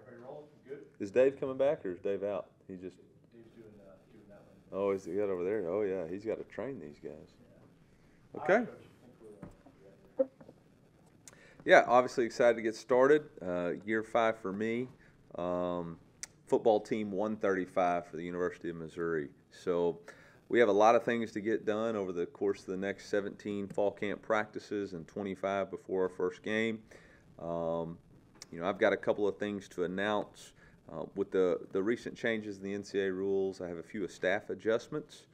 Ready to roll? Good. Is Dave coming back or is Dave out? He just. Dave's doing that one. Oh, is he got over there? Oh yeah, he's got to train these guys. Yeah. Okay. All right, Coach. I think we're ready. Yeah, obviously excited to get started. Year 5 for me. Football team 135 for the University of Missouri. So we have a lot of things to get done over the course of the next 17 fall camp practices and 25 before our first game. I've got a couple of things to announce. With the recent changes in the NCAA rules, I have a few staff adjustments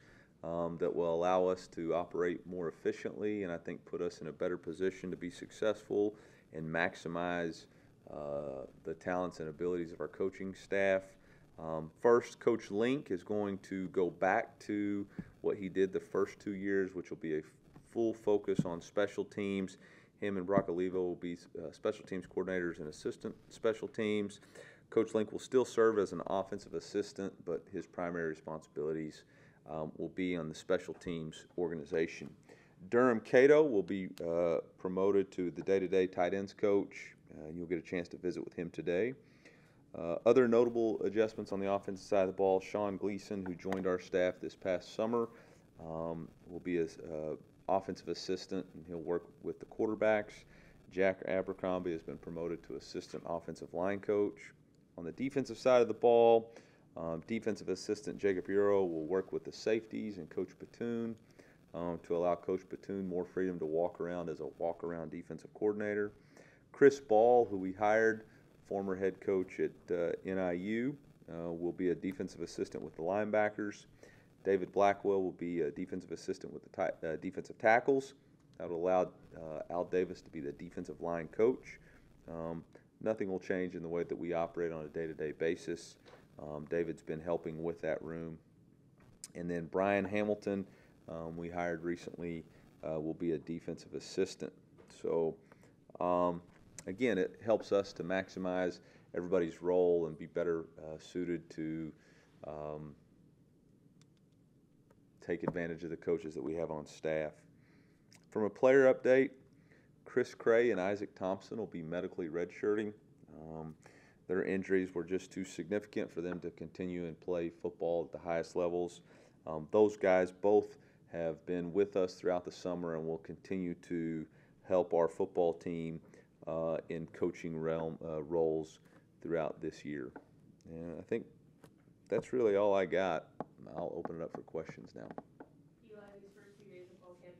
that will allow us to operate more efficiently and I think put us in a better position to be successful and maximize the talents and abilities of our coaching staff. First, Coach Link is going to go back to what he did the first 2 years, which will be a full focus on special teams. Him and Brock Olivo will be special teams coordinators and assistant special teams. Coach Link will still serve as an offensive assistant, but his primary responsibilities will be on the special teams organization. Durham Cato will be promoted to the day-to-day tight ends coach. You'll get a chance to visit with him today. Other notable adjustments on the offensive side of the ball, Sean Gleason, who joined our staff this past summer, will be as offensive assistant, and he'll work with the quarterbacks. Jack Abercrombie has been promoted to assistant offensive line coach. On the defensive side of the ball, defensive assistant Jacob Euro will work with the safeties and Coach Batoon to allow Coach Batoon more freedom to walk around as a walk-around defensive coordinator. Chris Ball, who we hired, former head coach at NIU, will be a defensive assistant with the linebackers. David Blackwell will be a defensive assistant with the defensive tackles. That will allow Al Davis to be the defensive line coach. Nothing will change in the way that we operate on a day-to-day basis. David's been helping with that room. And then Brian Hamilton, we hired recently, will be a defensive assistant. So, again, it helps us to maximize everybody's role and be better suited to take advantage of the coaches that we have on staff. From a player update, Chris Cray and Isaac Thompson will be medically redshirting. Their injuries were just too significant for them to continue and play football at the highest levels. Those guys both have been with us throughout the summer and will continue to help our football team in coaching roles throughout this year. And I think that's really all I got. I'll open it up for questions now. Eli, these first few days of fall camp,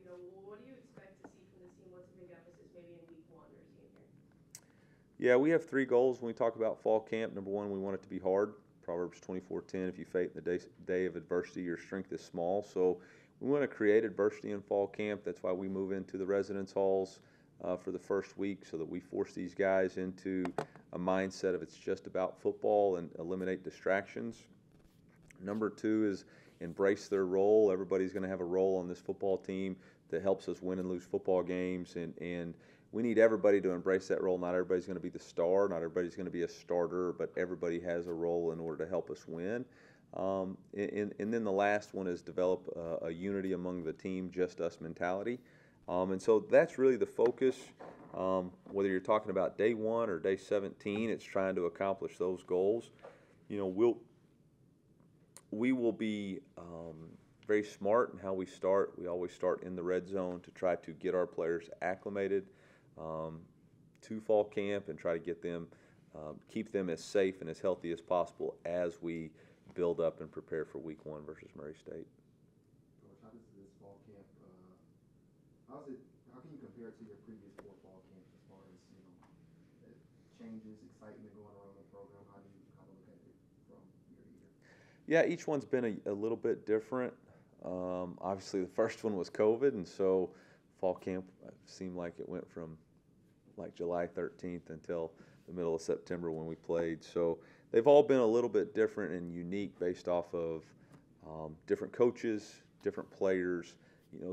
what do you expect to see from this team? What's a big emphasis maybe in week 1 or seeing here? Yeah, we have 3 goals when we talk about fall camp. Number 1, we want it to be hard. Proverbs 24:10, if you faint in the day of adversity, your strength is small. So we want to create adversity in fall camp. That's why we move into the residence halls for the first week so that we force these guys into a mindset of it's just about football and eliminate distractions. Number 2 is embrace their role. Everybody's going to have a role on this football team that helps us win and lose football games, and we need everybody to embrace that role. Not everybody's going to be the star, not everybody's going to be a starter, but everybody has a role in order to help us win. And then the last one is develop a unity among the team, just us mentality. And so that's really the focus. Whether you're talking about day 1 or day 17, it's trying to accomplish those goals. We will be very smart in how we start. We always start in the red zone to try to get our players acclimated to fall camp and try to get them, keep them as safe and as healthy as possible as we build up and prepare for week 1 versus Murray State. Coach, how does this fall camp, how can you compare it to your previous 4 fall camps as far as, changes, excitement going around the program? How do you kind of look at it from year to year? Yeah, each one's been a little bit different. Obviously, the first one was COVID, and so fall camp seemed like it went from like July 13th until the middle of September when we played. So they've all been a little bit different and unique based off of different coaches, different players.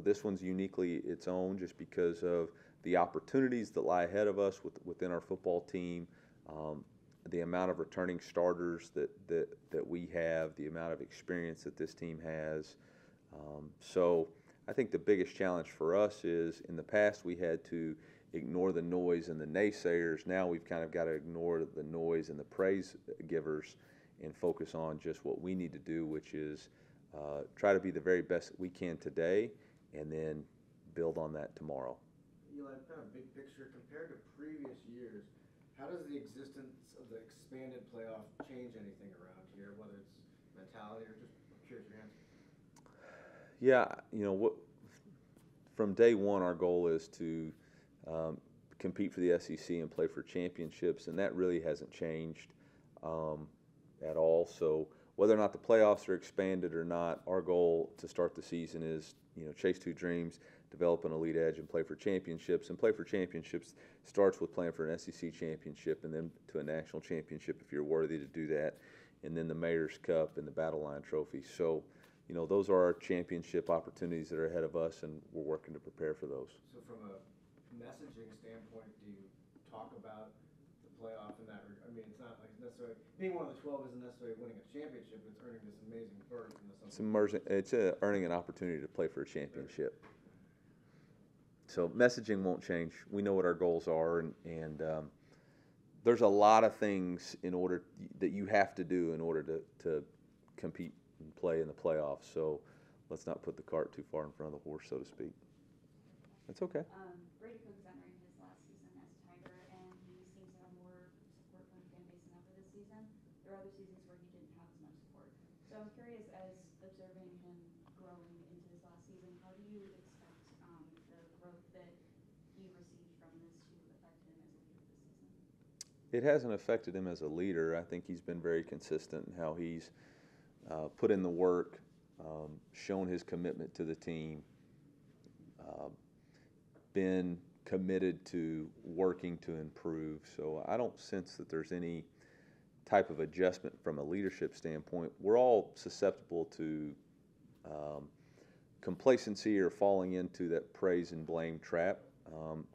This one's uniquely its own just because of the opportunities that lie ahead of us within our football team, the amount of returning starters that we have, the amount of experience that this team has. So I think the biggest challenge for us is in the past we had to ignore the noise and the naysayers. Now we've kind of got to ignore the noise and the praise givers and focus on just what we need to do, which is try to be the very best that we can today and then build on that tomorrow. Eli, kind of big picture, compared to previous years, how does the existence of the expanded playoff change anything around here, whether it's mentality or just curious your answer? Yeah, from day one, our goal is to compete for the SEC and play for championships, and that really hasn't changed at all. So whether or not the playoffs are expanded or not, our goal to start the season is, chase two dreams, develop an elite edge, and play for championships. And play for championships starts with playing for an SEC championship and then to a national championship if you're worthy to do that, and then the Mayor's Cup and the Battle Line Trophy. So, those are our championship opportunities that are ahead of us, and we're working to prepare for those. So from a messaging standpoint, do you talk about the playoff in that regard? I mean, it's not like necessarily being one of the 12 isn't necessarily winning a championship. It's earning this amazing berth in the It's earning an opportunity to play for a championship. So messaging won't change. We know what our goals are, and there's a lot of things that you have to do in order to compete and play in the playoffs. So let's not put the cart too far in front of the horse, so to speak. That's okay. Brady Cook's entering his last season as a Tiger, and he seems to have more support from the fan base than ever this season. There are other seasons where he didn't have as much support. So I'm curious, as observing him growing into his last season, how do you expect the growth that he received from this to affect him as a leader this season? It hasn't affected him as a leader. I think he's been very consistent in how he's put in the work, shown his commitment to the team, been committed to working to improve. So I don't sense that there's any type of adjustment from a leadership standpoint. We're all susceptible to complacency or falling into that praise and blame trap.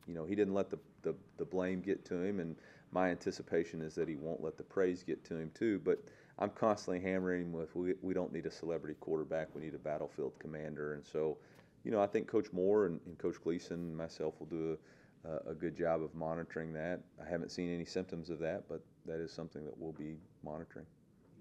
He didn't let the blame get to him, and my anticipation is that he won't let the praise get to him too. But I'm constantly hammering him with, we don't need a celebrity quarterback, we need a battlefield commander. And so, I think Coach Moore and Coach Gleason and myself will do a good job of monitoring that. I haven't seen any symptoms of that, but that is something that we'll be monitoring.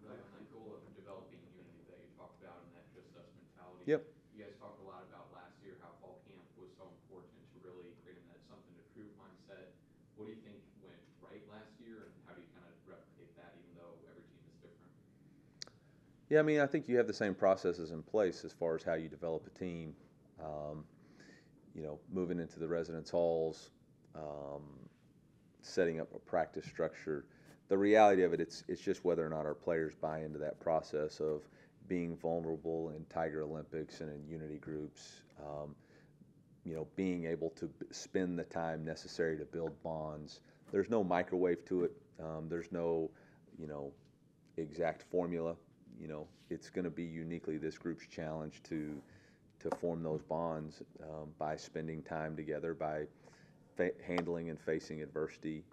On that goal of developing unity that you talked about and that just us mentality. Yep. You guys talked a lot about last year how fall camp was so important to really creating that something to prove mindset. What do you think went right last year, and how do you kind of replicate that even though every team is different? Yeah, I think you have the same processes in place as far as how you develop a team. Moving into the residence halls, setting up a practice structure. The reality of it, it's just whether or not our players buy into that process of being vulnerable in Tiger Olympics and in unity groups, being able to spend the time necessary to build bonds. There's no microwave to it. There's no, exact formula. It's going to be uniquely this group's challenge to form those bonds by spending time together, by handling and facing adversity,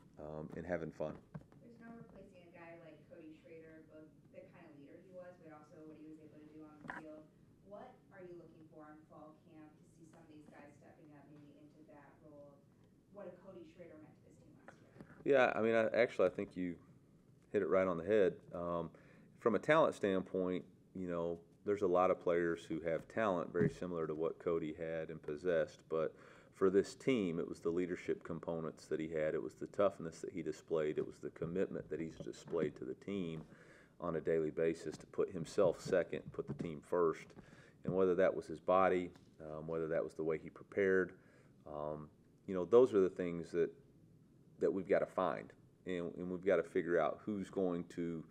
and having fun. There's no replacing a guy like Cody Schrader, both the kind of leader he was, but also what he was able to do on the field. What are you looking for in fall camp to see some of these guys stepping up maybe into that role of what a Cody Schrader meant to this team last year? Yeah, I think you hit it right on the head. From a talent standpoint, there's a lot of players who have talent very similar to what Cody had and possessed, but for this team, it was the leadership components that he had. It was the toughness that he displayed. It was the commitment that he's displayed to the team on a daily basis to put himself second, put the team first. And whether that was his body, whether that was the way he prepared, those are the things that we've got to find. And we've got to figure out who's going to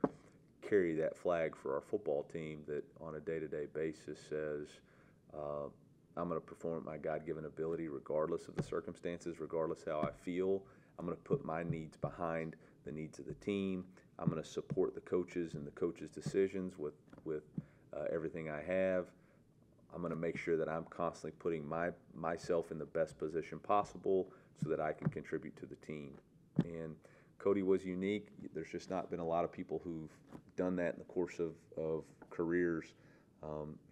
carry that flag for our football team that on a day-to-day basis says, I'm going to perform at my God-given ability regardless of the circumstances, regardless how I feel. I'm going to put my needs behind the needs of the team. I'm going to support the coaches and the coaches' decisions with everything I have. I'm going to make sure that I'm constantly putting myself in the best position possible so that I can contribute to the team. And Cody was unique. There's just not been a lot of people who've done that in the course of careers.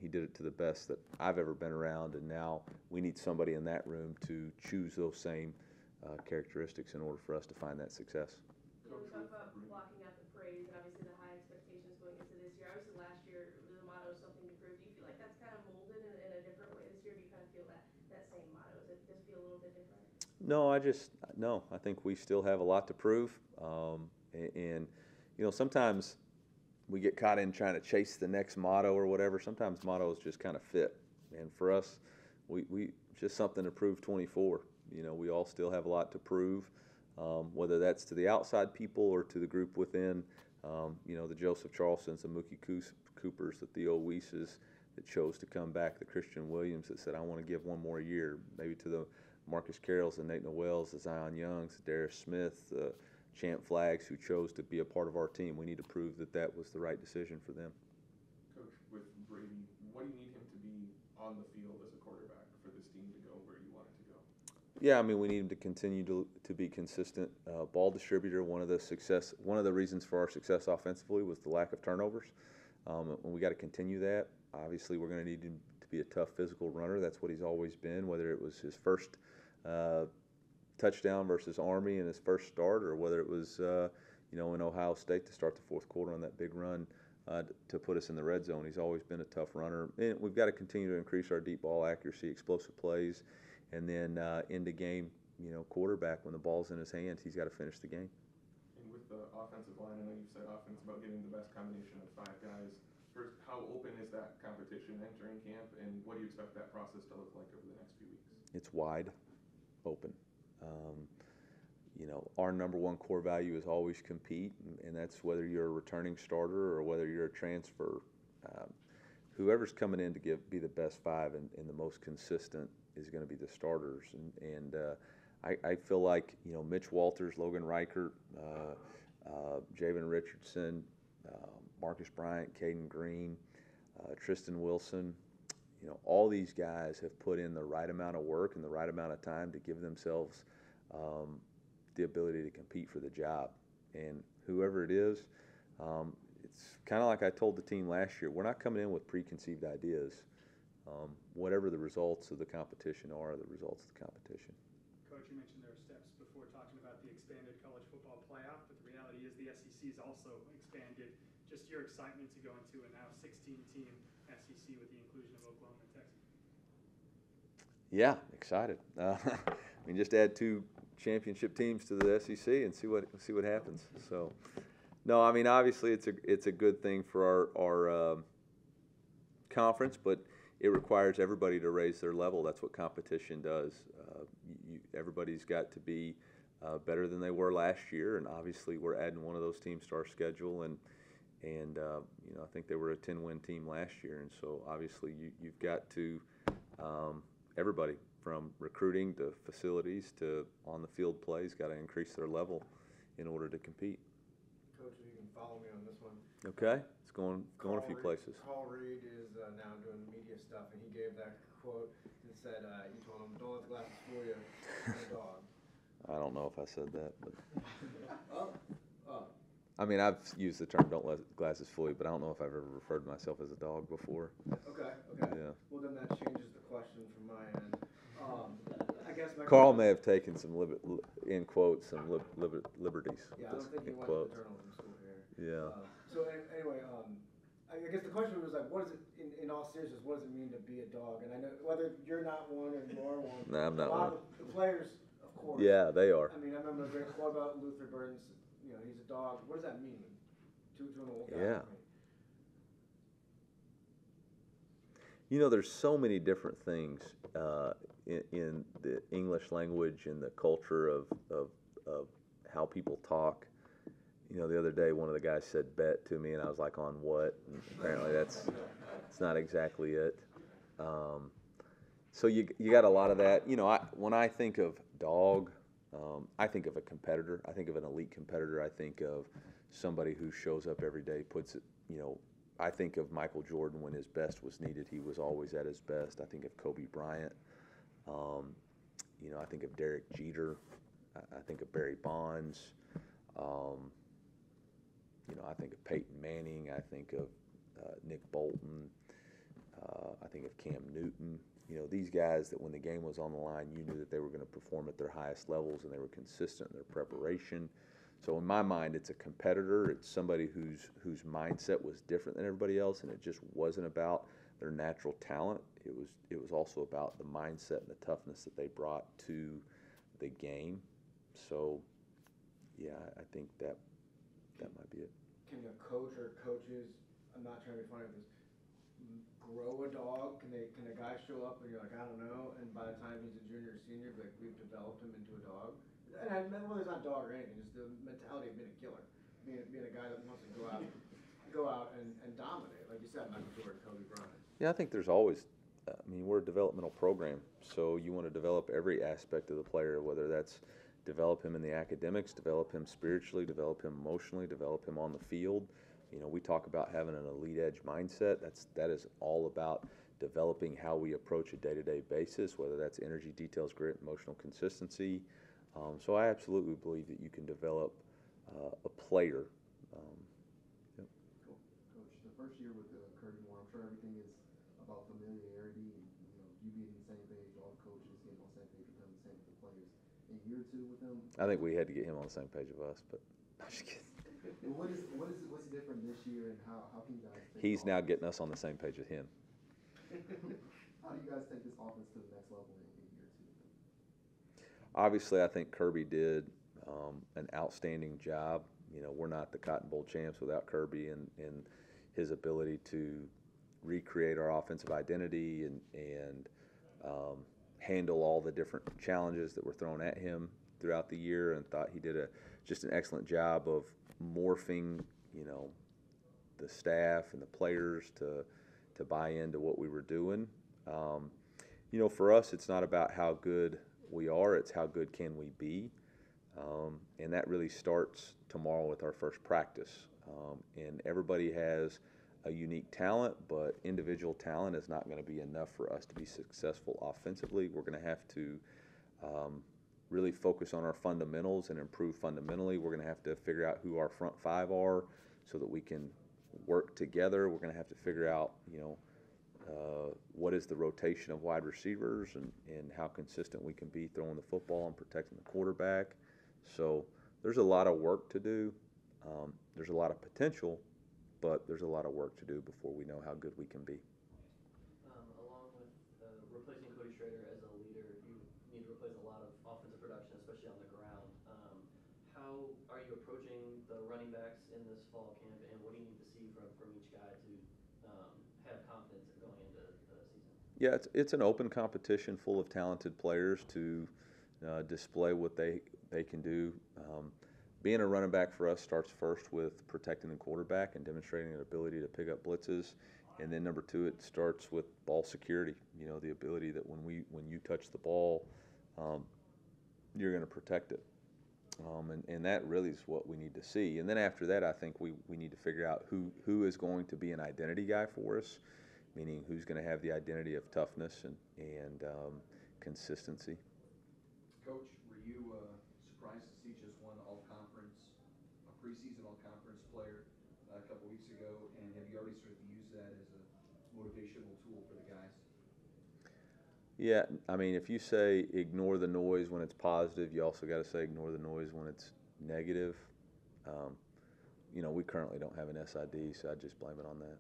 He did it to the best that I've ever been around, and now we need somebody in that room to choose those same characteristics in order for us to find that success. You know, we talk about blocking out the praise and obviously the high expectations going into this year. Obviously last year the motto is something to prove. Do you feel like that's kind of molded in a different way this year? Do you kind of feel that same motto? Does it just feel a little bit different? No, I think we still have a lot to prove. And you know, sometimes we get caught in trying to chase the next motto or whatever. Sometimes mottos just kind of fit. And for us, we just something to prove 24. You know, we all still have a lot to prove, whether that's to the outside people or to the group within. You know, the Joseph Charlestons, the Mookie Coopers, the Theo Weises that chose to come back, the Christian Williams that said, I want to give one more year, maybe to the Marcus Carrolls, the Nate Noels, the Zion Youngs, the Darius Smith, the Champ Flags who chose to be a part of our team. We need to prove that that was the right decision for them. Coach, with Brady, what do you need him to be on the field as a quarterback for this team to go where you want it to go? Yeah, I mean, we need him to continue to be consistent. Ball distributor, one of the reasons for our success offensively was the lack of turnovers. And we got to continue that. Obviously, we're going to need him to be a tough physical runner. That's what he's always been, whether it was his first touchdown versus Army in his first start, or whether it was you know, in Ohio State to start the fourth quarter on that big run to put us in the red zone. He's always been a tough runner, and we've got to continue to increase our deep ball accuracy, explosive plays, and then end the game. You know, quarterback, when the ball's in his hands, he's got to finish the game. And with the offensive line, I know you've said offense about getting the best combination of 5 guys. First, how open is that competition entering camp, and what do you expect that process to look like over the next few weeks? It's wide open. You know, our number one core value is always compete, and that's whether you're a returning starter or whether you're a transfer. Whoever's coming in to be the best 5 and the most consistent is going to be the starters. And I feel like, you know, Mitch Walters, Logan Reichert, Javen Richardson, Marcus Bryant, Caden Green, Tristan Wilson, you know, all these guys have put in the right amount of work and the right amount of time to give themselves the ability to compete for the job. And whoever it is, it's kind of like I told the team last year, we're not coming in with preconceived ideas. Whatever the results of the competition are the results of the competition. Coach, you mentioned there are steps before talking about the expanded college football playoff, but the reality is the SEC is also expanded. Just your excitement to go into a now 16-team SEC with the inclusion of Oklahoma and Texas. Yeah, excited. I mean, just add 2 championship teams to the SEC and see what happens. So, no, I mean, obviously it's a good thing for our conference, but it requires everybody to raise their level. That's what competition does. Everybody's got to be better than they were last year, and obviously we're adding one of those teams to our schedule. And you know, I think they were a 10-win team last year, and so obviously you've got to everybody from recruiting to facilities to on the field plays got to increase their level in order to compete. Coach, if you can follow me on this one. Okay, it's going a few places. Carl Reed is now doing media stuff, and he gave that quote and said, you told him, don't let the glasses fool you, you're a dog. I don't know if I said that, but Oh. I mean, I've used the term "don't let glasses fool you," but I don't know if I've ever referred to myself as a dog before. Okay. Yeah. Well, then that changes the question from my end. I guess my Carl question- may have taken some in quotes some liberties. Yeah, I don't think he in went quotes. to journalism school here. Yeah. So anyway, I guess the question was like, what is it, in all seriousness, what does it mean to be a dog? And I know whether you're not one or you are one. No, I'm not a lot one. of the players, of course. Yeah, they are. I mean, I remember a great quote about Luther Burns. You know, he's a dog. What does that mean to an old guy? Yeah. Like me? You know, there's so many different things in the English language and the culture of how people talk. You know, the other day one of the guys said "bet" to me, and I was like, "On what?" And apparently it's not exactly it. So you got a lot of that. You know, when I think of dog, I think of a competitor. I think of an elite competitor. I think of somebody who shows up every day, puts it. You know, I think of Michael Jordan when his best was needed. He was always at his best. I think of Kobe Bryant. You know, I think of Derek Jeter. I think of Barry Bonds. You know, I think of Peyton Manning. I think of Nick Bolton. I think of Cam Newton. these guys that when the game was on the line, you knew that they were going to perform at their highest levels and they were consistent in their preparation. So in my mind, it's a competitor. It's somebody whose mindset was different than everybody else, and it just wasn't about their natural talent. It was also about the mindset and the toughness that they brought to the game. So, yeah, I think that might be it. Can a coach or coaches, I'm not trying to be funny with this, grow a dog? Can a guy show up and you're like, I don't know, and by the time he's a junior or senior, like, we've developed him into a dog? And whether it's not dog or anything, just the mentality of being a killer, being a guy that wants to go out and dominate, like you said, Michael Jordan, Kobe Bryant. Yeah, I think there's always, we're a developmental program, so you want to develop every aspect of the player, whether that's develop him in the academics, develop him spiritually, develop him emotionally, develop him on the field. We talk about having an elite edge mindset. That is all about developing how we approach a day-to-day basis, whether that's energy, details, grit, emotional consistency. So I absolutely believe that you can develop a player. Cool. Coach, the first year with Kirby Moore, I'm sure everything is about familiarity and you being on the same page, all the coaches getting on the same page with him, the same with the players. In year two with him, I think we had to get him on the same page of us, but I'm just kidding. What's different this year, and how can you guys take He's now getting us on the same page with him. How do you guys take this offense to the next level in year two? Obviously, I think Kirby did an outstanding job. We're not the Cotton Bowl champs without Kirby and his ability to recreate our offensive identity and handle all the different challenges that were thrown at him throughout the year, and thought he did just an excellent job of morphing, the staff and the players to buy into what we were doing. For us, it's not about how good we are, it's how good can we be. And that really starts tomorrow with our first practice. And everybody has a unique talent, but individual talent is not going to be enough for us to be successful offensively. We're going to have to really focus on our fundamentals and improve fundamentally. We're going to have to figure out who our front five are so that we can work together. We're going to have to figure out, what is the rotation of wide receivers and how consistent we can be throwing the football and protecting the quarterback. So there's a lot of work to do. There's a lot of potential, but there's a lot of work to do before we know how good we can be. Along with replacing Cody Schrader as a leader, you need to replace a lot of offensive production, especially on the ground. How are you approaching the running backs in this fall camp, and what do you need to see from each guy to have confidence going into the season? Yeah, it's an open competition full of talented players to display what they can do. Being a running back for us starts first with protecting the quarterback and demonstrating an ability to pick up blitzes, and then number two, it starts with ball security. The ability that when you touch the ball, you're going to protect it, and that really is what we need to see. And then after that, I think we need to figure out who is going to be an identity guy for us, meaning who's going to have the identity of toughness and consistency. Coach, were you surprised to see just one a preseason all-conference player a couple weeks ago, and have you already started to use that as a motivational tool for the guys? Yeah, if you say ignore the noise when it's positive, you also got to say ignore the noise when it's negative. We currently don't have an SID, so I just blame it on that.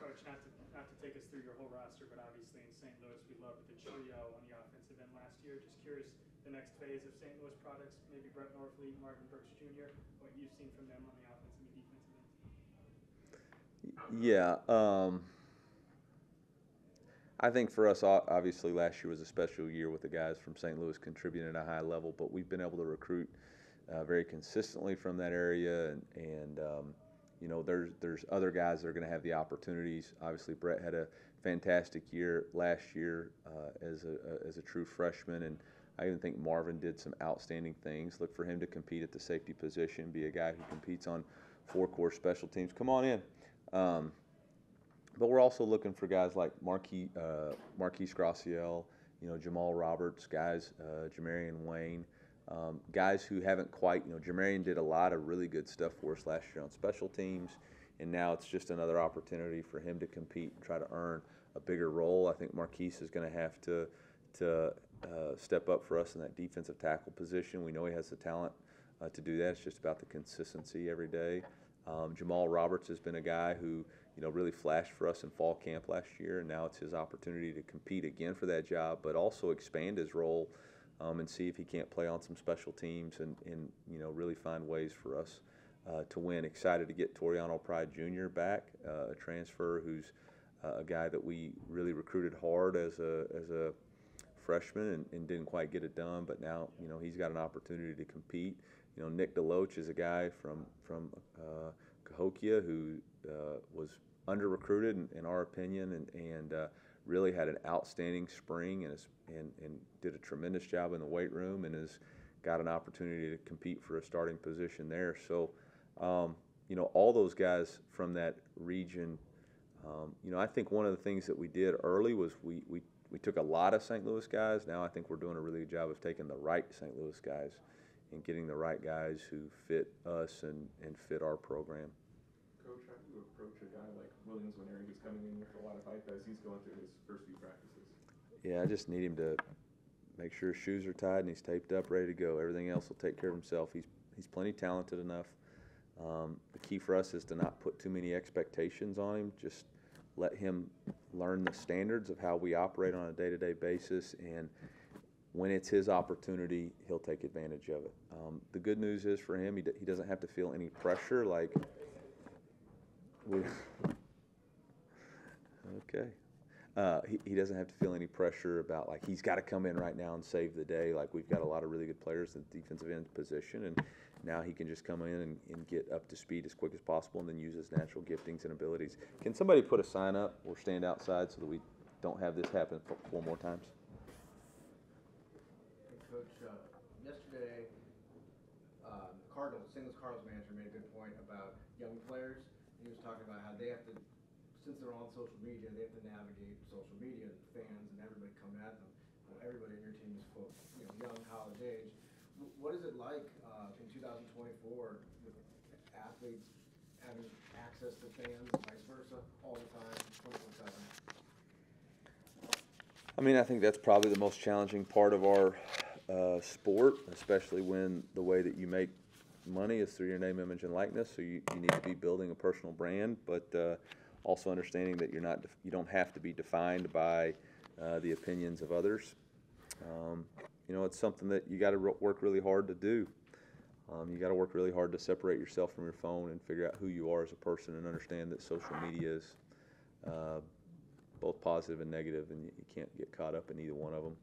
Coach, not to take us through your whole roster, but obviously in St. Louis we loved the trio on the offensive end last year. Just curious, the next phase of St. Louis products, maybe Brett Norfleet, Marvin Burks Jr., what you've seen from them on the offensive and defensive end? Yeah, I think for us, obviously last year was a special year with the guys from St. Louis contributing at a high level, but we've been able to recruit very consistently from that area, and there's other guys that are going to have the opportunities. Obviously, Brett had a fantastic year last year as a true freshman, and I even think Marvin did some outstanding things. Look for him to compete at the safety position, be a guy who competes on four-core special teams. Come on in. But we're also looking for guys like Marquise Graciel, Jamal Roberts, guys, Jamarian Wayne, guys who haven't quite, Jamarian did a lot of really good stuff for us last year on special teams, and now it's just another opportunity for him to compete and try to earn a bigger role. I think Marquise is going to have to step up for us in that defensive tackle position. We know he has the talent to do that. It's just about the consistency every day. Jamal Roberts has been a guy who, really flashed for us in fall camp last year, and now it's his opportunity to compete again for that job, but also expand his role and see if he can't play on some special teams and really find ways for us to win. Excited to get Toriano Pride Jr. back, a transfer who's a guy that we really recruited hard as a freshman and didn't quite get it done, but now he's got an opportunity to compete. Nick DeLoach is a guy from Cahokia who was under recruited in our opinion and really had an outstanding spring and did a tremendous job in the weight room and has got an opportunity to compete for a starting position there. So all those guys from that region, I think one of the things that we did early was we took a lot of St. Louis guys. Now I think we're doing a really good job of taking the right St. Louis guys and getting the right guys who fit us and fit our program. Coach, how do you approach a guy like Williams Winery who's coming in with a lot of hype as he's going through his first few practices? Yeah, I just need him to make sure his shoes are tied and he's taped up, ready to go. Everything else will take care of himself. He's plenty talented enough. The key for us is to not put too many expectations on him. Just let him learn the standards of how we operate on a day-to-day basis, and when it's his opportunity, he'll take advantage of it. The good news is for him, he doesn't have to feel any pressure like okay. He doesn't have to feel any pressure about like he's got to come in right now and save the day. Like we've got a lot of really good players in the defensive end position, and now he can just come in and get up to speed as quick as possible and then use his natural giftings and abilities. Can somebody put a sign up or stand outside so that we don't have this happen 4 more times? Hey, Coach, yesterday, St. Louis Cardinals manager made a good point about young players. He was talking about how they have to, since they're on social media, they have to navigate social media, fans and everybody coming at them. Well, everybody in your team is young, college age. What is it like in 2024 with athletes having access to fans, vice versa, all the time, 24/7? I mean, I think that's probably the most challenging part of our sport, especially when the way that you make money is through your name, image, and likeness. So you need to be building a personal brand, but also understanding that you don't have to be defined by the opinions of others. It's something that you got to work really hard to do. You got to work really hard to separate yourself from your phone and figure out who you are as a person and understand that social media is both positive and negative, and you can't get caught up in either one of them.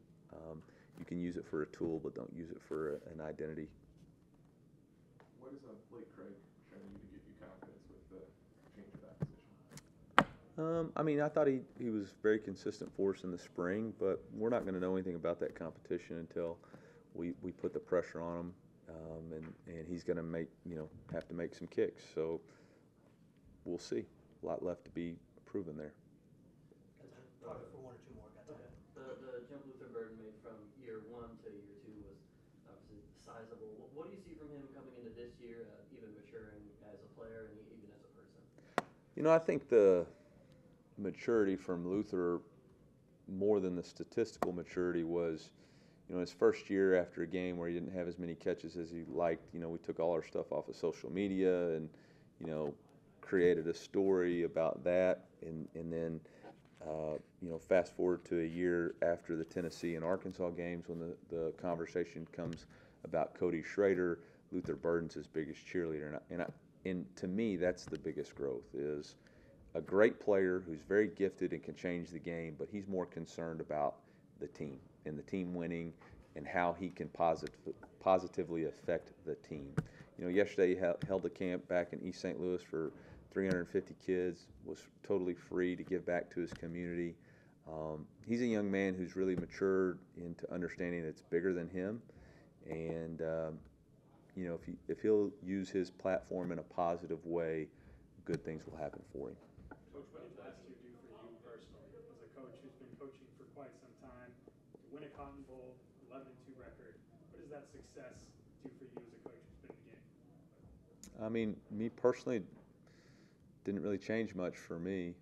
You can use it for a tool, but don't use it for an identity. What is Blake Craig showing you to give you confidence with the change of that position? I mean, I thought he was very consistent for us in the spring, but we're not going to know anything about that competition until we put the pressure on him, and he's going to have to make some kicks. So we'll see. A lot left to be proven there. Talk for 1 or 2 more. Got time. The jump Luther Burden made from year 1 to year 2 was obviously sizable. What do you see from him coming into this year, even maturing as a player and even as a person? I think the maturity from Luther, more than the statistical maturity, was, his first year after a game where he didn't have as many catches as he liked. We took all our stuff off of social media and, created a story about that, and then, fast forward to a year after the Tennessee and Arkansas games when the conversation comes about Cody Schrader. Luther Burden's his biggest cheerleader, and to me, that's the biggest growth, is a great player who's very gifted and can change the game, but he's more concerned about the team and the team winning and how he can positively affect the team. Yesterday he held a camp back in East St. Louis for 350 kids, was totally free to give back to his community. He's a young man who's really matured into understanding that it's bigger than him, and if he'll use his platform in a positive way, good things will happen for him. Coach, what did last year do for you personally? As a coach who's been coaching for quite some time, to win a Cotton Bowl, 11-2 record, what does that success do for you as a coach who's been in the game? I mean, me personally, didn't really change much for me.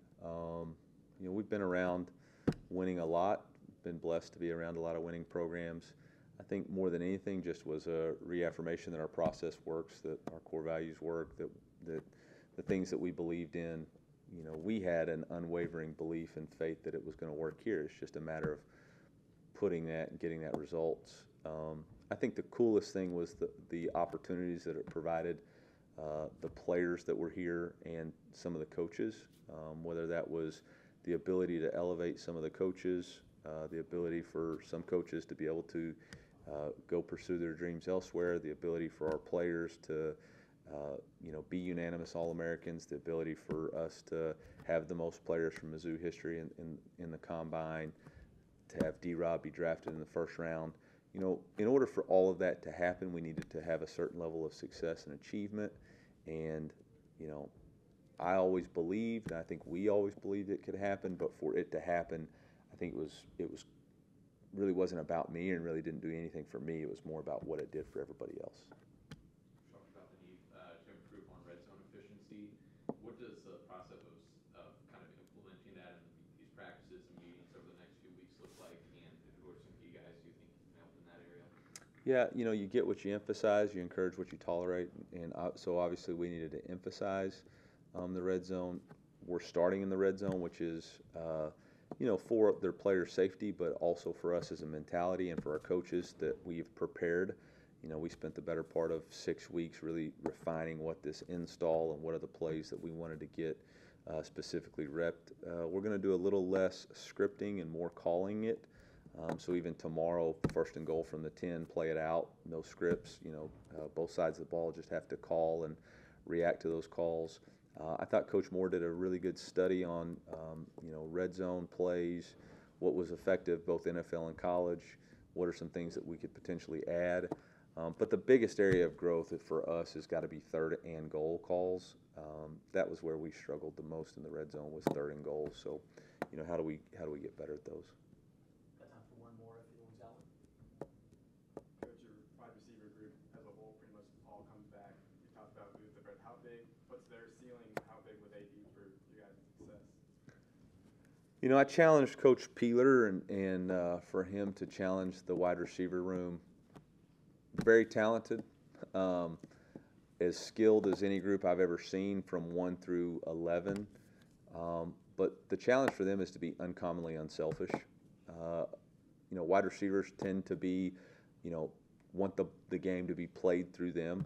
You know, we've been around winning a lot, been blessed to be around a lot of winning programs. I think more than anything just was a reaffirmation that our process works, that our core values work, that the things that we believed in, you know, we had an unwavering belief and faith that it was going to work here. It's just a matter of putting that and getting that results. I think the coolest thing was the opportunities that it provided the players that were here and some of the coaches, whether that was the ability to elevate some of the coaches, the ability for some coaches to be able to go pursue their dreams elsewhere, the ability for our players to you know, be unanimous All-Americans, the ability for us to have the most players from Mizzou history in the combine, to have D-Rob be drafted in the first round. You know, in order for all of that to happen, we needed to have a certain level of success and achievement. And, you know, I always believed, and I think we always believed it could happen, but for it to happen, I think it was really wasn't about me and really didn't do anything for me. It was more about what it did for everybody else. Talked about the need to improve on red zone efficiency. What does the process of kind of implementing that in these practices and meetings over the next few weeks look like, and who are some key guys you think can help in that area? Yeah, you know, you get what you emphasize, you encourage what you tolerate, and so obviously we needed to emphasize the red zone. We're starting in the red zone, which is, you know, for their player safety, but also for us as a mentality and for our coaches that we've prepared. You know, we spent the better part of 6 weeks really refining what this install and what are the plays that we wanted to get specifically repped. We're going to do a little less scripting and more calling it. So even tomorrow, first and goal from the 10, play it out, no scripts. You know, both sides of the ball just have to call and react to those calls. I thought Coach Moore did a really good study on, you know, red zone plays, what was effective both NFL and college, what are some things that we could potentially add. But the biggest area of growth for us has got to be third and goal calls. That was where we struggled the most in the red zone, was third and goal. So, you know, how do we get better at those? Got time for one more if anyone's got one. Coach, your wide receiver group as a whole pretty much all comes back. You talked about Luther, but how big, what's their ceiling, how big would they be for you guys' success? You know, I challenged Coach Peeler and for him to challenge the wide receiver room. Very talented, as skilled as any group I've ever seen from 1 through 11. But the challenge for them is to be uncommonly unselfish. You know, wide receivers tend to be, you know, want the game to be played through them.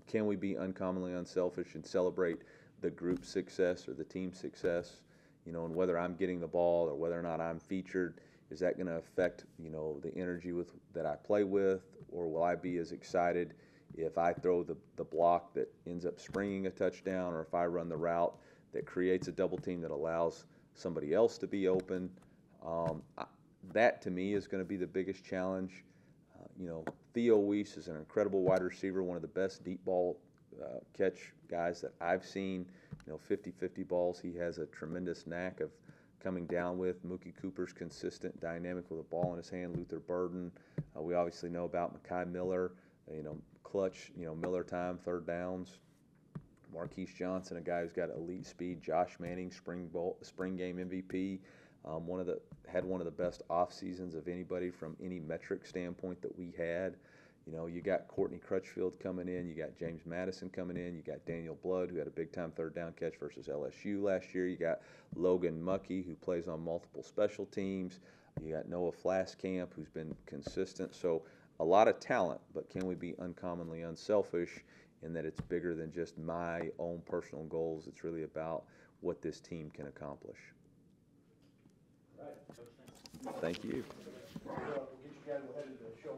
Can we be uncommonly unselfish and celebrate the group's success or the team's success? You know, and whether I'm getting the ball or whether or not I'm featured, is that going to affect, you know, the energy that I play with, or will I be as excited if I throw the block that ends up springing a touchdown, or if I run the route that creates a double team that allows somebody else to be open? That to me is going to be the biggest challenge. You know, Theo Weiss is an incredible wide receiver, one of the best deep ball catch guys that I've seen. You know, 50-50 balls. He has a tremendous knack of coming down with. Mookie Cooper's consistent, dynamic with a ball in his hand. Luther Burden. We obviously know about Mekhi Miller. You know, clutch. You know, Miller time, third downs. Marquise Johnson, a guy who's got elite speed. Josh Manning, spring game MVP. Had one of the best off seasons of anybody from any metric standpoint that we had. You know, you got Courtney Crutchfield coming in, you got James Madison coming in, you got Daniel Blood, who had a big-time third down catch versus LSU last year. You got Logan Muckey, who plays on multiple special teams. You got Noah Flaskamp, who's been consistent. So a lot of talent, but can we be uncommonly unselfish in that it's bigger than just my own personal goals? It's really about what this team can accomplish. All right, Coach, thanks. Thank you. We'll get you guys, we'll head into the show